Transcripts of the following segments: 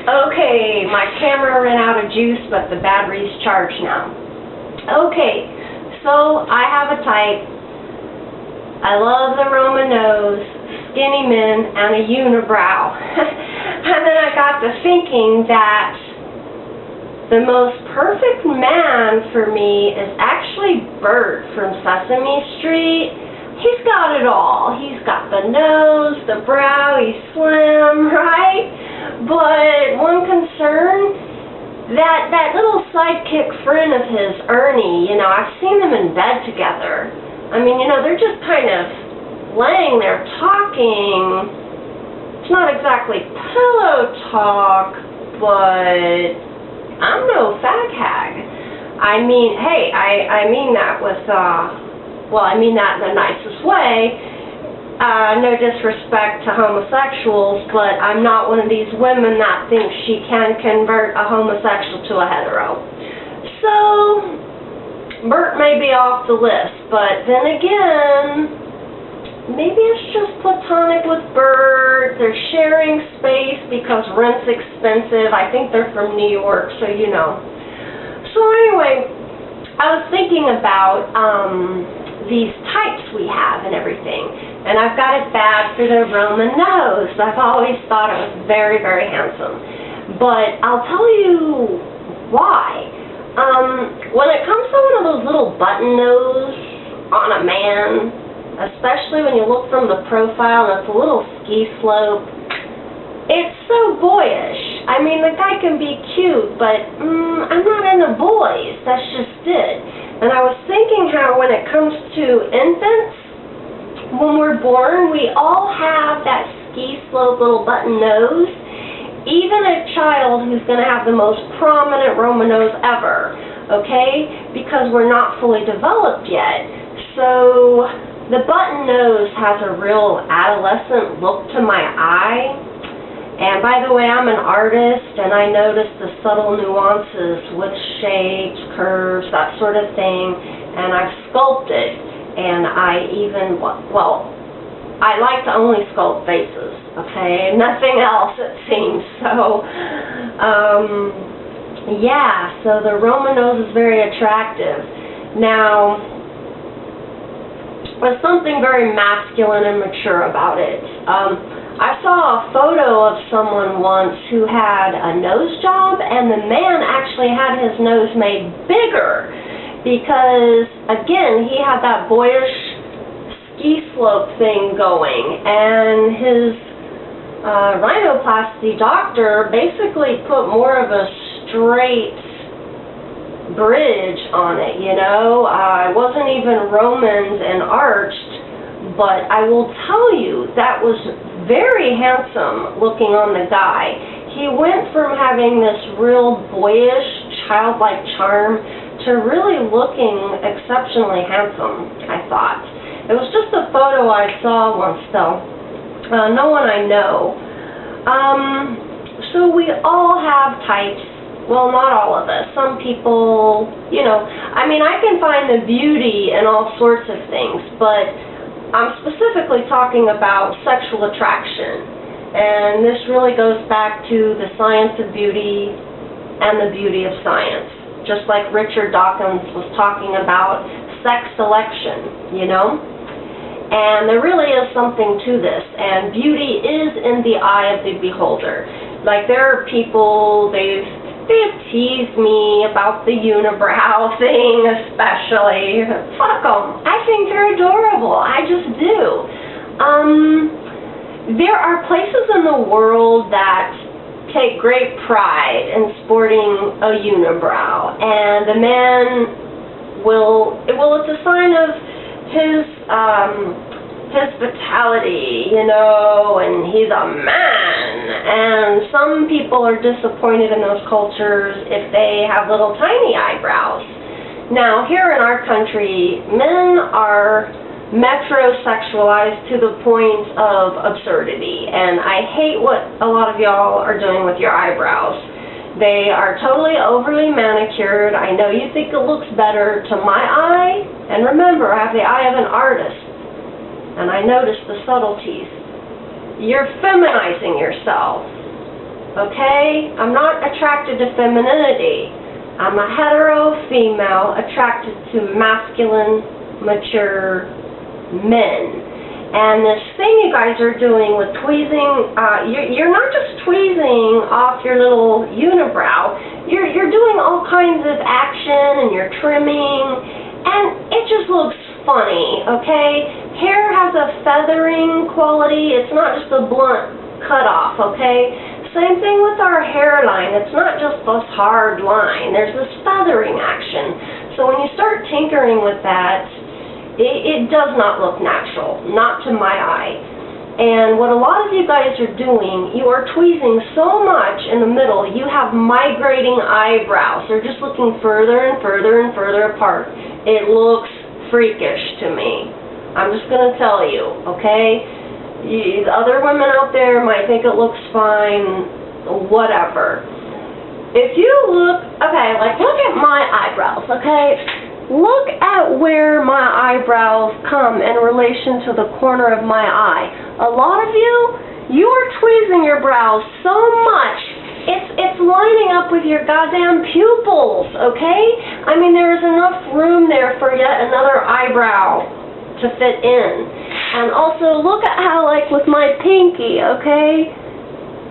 Okay, my camera ran out of juice, but the battery's charged now. Okay, so I have a type. I love the Roman nose, skinny men, and a unibrow. And then I got to thinking that the most perfect man for me is actually Bert from Sesame Street. He's got it all. He's got the nose, the brow, he's slim, right? But one concern, that little sidekick friend of his, Ernie, I've seen them in bed together. I mean, they're just kind of laying there talking. It's not exactly pillow talk, but I'm no fag hag. I mean, hey, I mean that with, I mean that in the nicest way. No disrespect to homosexuals, but I'm not one of these women that thinks she can convert a homosexual to a hetero. So, Bert may be off the list, but then again, maybe it's just platonic with Bert. They're sharing space because rent's expensive. I think they're from New York, so you know. So anyway, I was thinking about these types we have and everything, and I've got it bad for their Roman nose. I've always thought it was very, very handsome, but I'll tell you why. When it comes to one of those little button nose on a man, especially when you look from the profile and it's a little ski slope, it's so boyish. I mean, the guy can be cute, but I'm not into boys. That's just it. And I was thinking how when it comes to infants, when we're born, we all have that ski slope little button nose. Even a child who's going to have the most prominent Roman nose ever, okay? Because we're not fully developed yet. So the button nose has a real adolescent look to my eye. And by the way, I'm an artist, and I notice the subtle nuances with shapes, curves, that sort of thing, and I've sculpted, and I even, I like to only sculpt faces, okay? Nothing else, it seems. So, yeah, so the Roman nose is very attractive. Now, there's something very masculine and mature about it. I saw a photo of someone once who had a nose job, and the man actually had his nose made bigger because, again, he had that boyish ski slope thing going, and his rhinoplasty doctor basically put more of a straight bridge on it, It wasn't even Romans and arched, but I will tell you that was very handsome looking on the guy. He went from having this real boyish, childlike charm to really looking exceptionally handsome, I thought. It was just a photo I saw once, though. No one I know. So we all have types. Well, not all of us. Some people, I mean, I can find the beauty in all sorts of things, but I'm specifically talking about sexual attraction, and this really goes back to the science of beauty and the beauty of science, just like Richard Dawkins was talking about sex selection, and there really is something to this, and beauty is in the eye of the beholder. Like, there are people, they've teased me about the unibrow thing, especially. Fuck them. I think they're adorable. I just do. There are places in the world that take great pride in sporting a unibrow, and the man it's a sign of his vitality, and he's a man. And some people are disappointed in those cultures if they have little tiny eyebrows. Now, here in our country, men are metrosexualized to the point of absurdity, and I hate what a lot of y'all are doing with your eyebrows. They are totally overly manicured. I know you think it looks better to my eye, and remember, I have the eye of an artist, and I notice the subtleties. You're feminizing yourself. okay? I'm not attracted to femininity. I'm a hetero female attracted to masculine, mature men. And this thing you guys are doing with tweezing, you're not just tweezing off your little unibrow, you're doing all kinds of action and you're trimming, and it just looks funny, okay? Hair has a feathering quality, it's not just a blunt cutoff, okay? Same thing with our hairline, it's not just this hard line, there's this feathering action. So when you start tinkering with that, it does not look natural, not to my eye. And what a lot of you guys are doing, you are tweezing so much in the middle, you have migrating eyebrows. They're just looking further and further and further apart. It looks freakish to me. I'm just going to tell you, okay? Other women out there might think it looks fine, whatever. If you look, okay, like look at my eyebrows, okay? Look at where my eyebrows come in relation to the corner of my eye. A lot of you are tweezing your brows so much, it's lining up with your goddamn pupils, okay? I mean, there is enough room there for yet another eyebrow to fit in. And also, look at how, like, with my pinky, okay?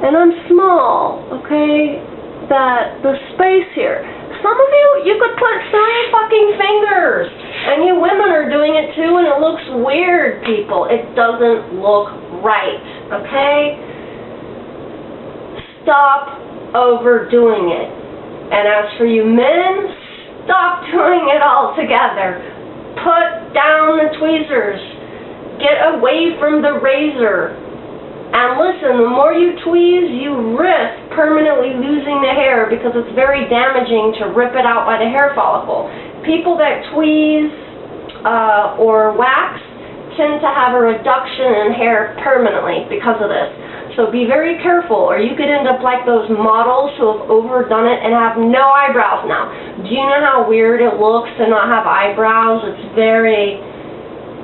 And I'm small, okay? That the space here. Some of you could put 3 fucking fingers, and you women are doing it too, and it looks weird, people. It doesn't look right, okay? Stop overdoing it. And as for you men, stop doing it altogether. Put down the tweezers. Get away from the razor. And listen, the more you tweeze, you risk permanently losing the hair because it's very damaging to rip it out by the hair follicle. People that tweeze or wax tend to have a reduction in hair permanently because of this. So be very careful, or you could end up like those models who have overdone it and have no eyebrows now. Do you know how weird it looks to not have eyebrows? It's very,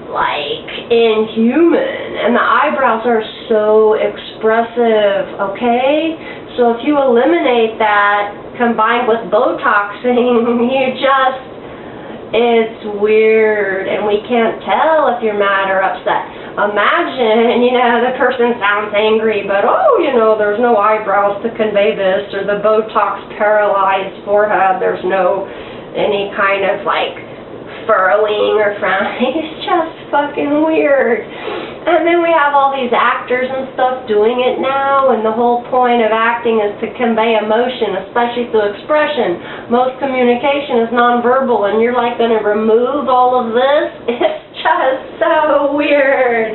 like, inhuman. And the eyebrows are so expressive, okay? So if you eliminate that, combined with Botoxing, it's weird, and we can't tell if you're mad or upset. Imagine, the person sounds angry, but there's no eyebrows to convey this, or the Botox paralyzed forehead, there's no any kind of like furrowing or frowning. It's just fucking weird. And then we have all these actors and stuff doing it now, and the whole point of acting is to convey emotion, especially through expression. Most communication is nonverbal, and you're like going to remove all of this? It's just so weird.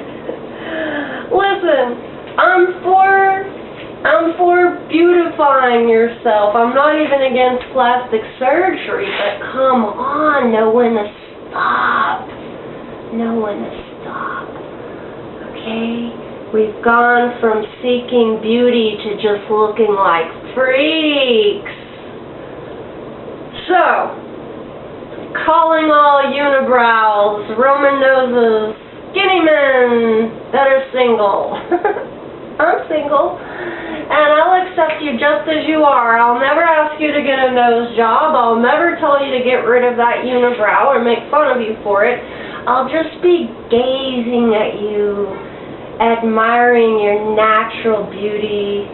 Listen, I'm for beautifying yourself. I'm not even against plastic surgery, but come on, know when to stop. Know when to stop. Okay? We've gone from seeking beauty to just looking like freaks. So, calling all unibrows, Roman noses, skinny men that are single. I'm single, and I'll accept you just as you are. I'll never ask you to get a nose job. I'll never tell you to get rid of that unibrow or make fun of you for it. I'll just be gazing at you, admiring your natural beauty,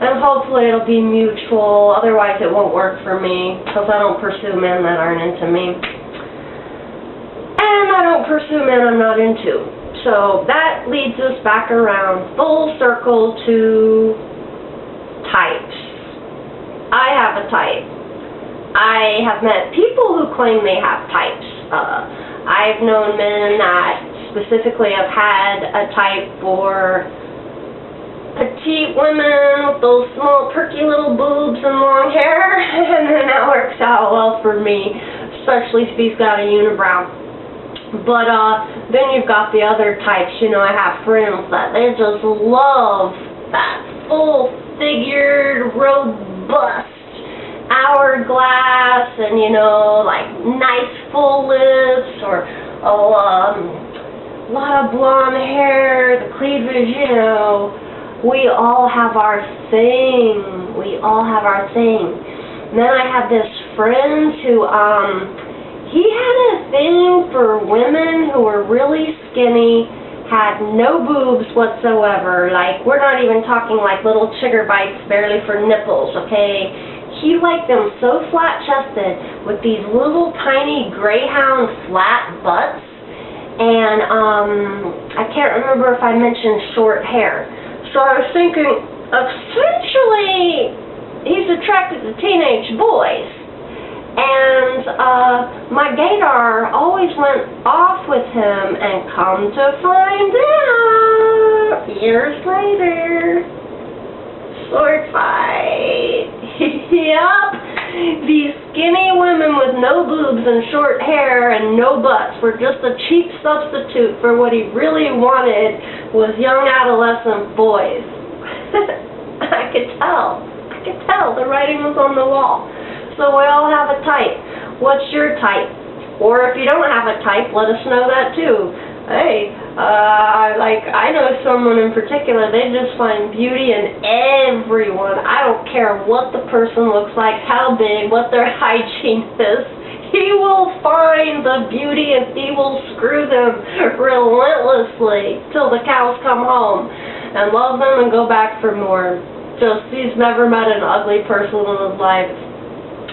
and hopefully it'll be mutual. Otherwise it won't work for me, because I don't pursue men that aren't into me. And I don't pursue men I'm not into. So that leads us back around full circle to types. I have a type. I have met people who claim they have types. I've known men that specifically have had a type for petite women with those small perky little boobs and long hair, and then that works out well for me, especially if he's got a unibrow. But then you've got the other types. I have friends that they just love that full-figured, robust hourglass, and like nice full lips, or a lot of blonde hair, the cleavage, We all have our thing. We all have our thing. And then I had this friend who, he had a thing for women who were really skinny, had no boobs whatsoever. Like, we're not even talking like little chigger bites barely for nipples, okay? He liked them so flat-chested with these little tiny greyhound flat butts. And I can't remember if I mentioned short hair. So I was thinking, essentially, he's attracted to teenage boys. And my gaydar always went off with him, and come to find out, years later, sword fight. Yup, these skinny women with no boobs and short hair and no butts were just a cheap substitute for what he really wanted was young adolescent boys. I could tell, the writing was on the wall. So we all have a type. What's your type? Or if you don't have a type, let us know that too. Hey, I know someone in particular, they just find beauty in everyone. I don't care what the person looks like, how big, what their hygiene is. He will find the beauty and he will screw them relentlessly till the cows come home and love them and go back for more. Just, he's never met an ugly person in his life.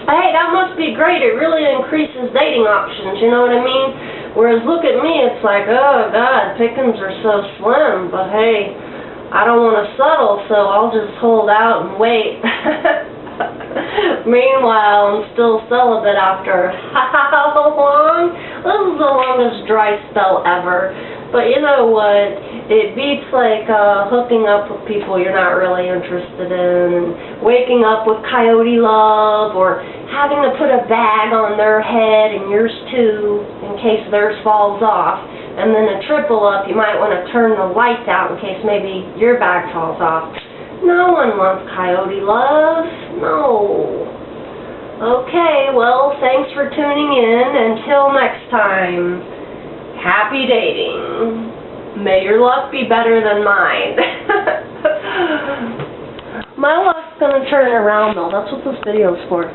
Hey, that must be great. It really increases dating options, you know what I mean? Whereas look at me, it's like, oh God, pickings are so slim, but hey, I don't want to settle, so I'll just hold out and wait. Meanwhile, I'm still celibate after how long? This is the longest dry spell ever. But you know what? It beats like hooking up with people you're not really interested in, and waking up with coyote love, or having to put a bag on their head and yours too, in case theirs falls off. And then a triple up, you might want to turn the lights out in case maybe your bag falls off. No one wants coyote love. No. Okay, well, thanks for tuning in. Until next time, happy dating. May your luck be better than mine. My luck's gonna turn around though. That's what this video's for.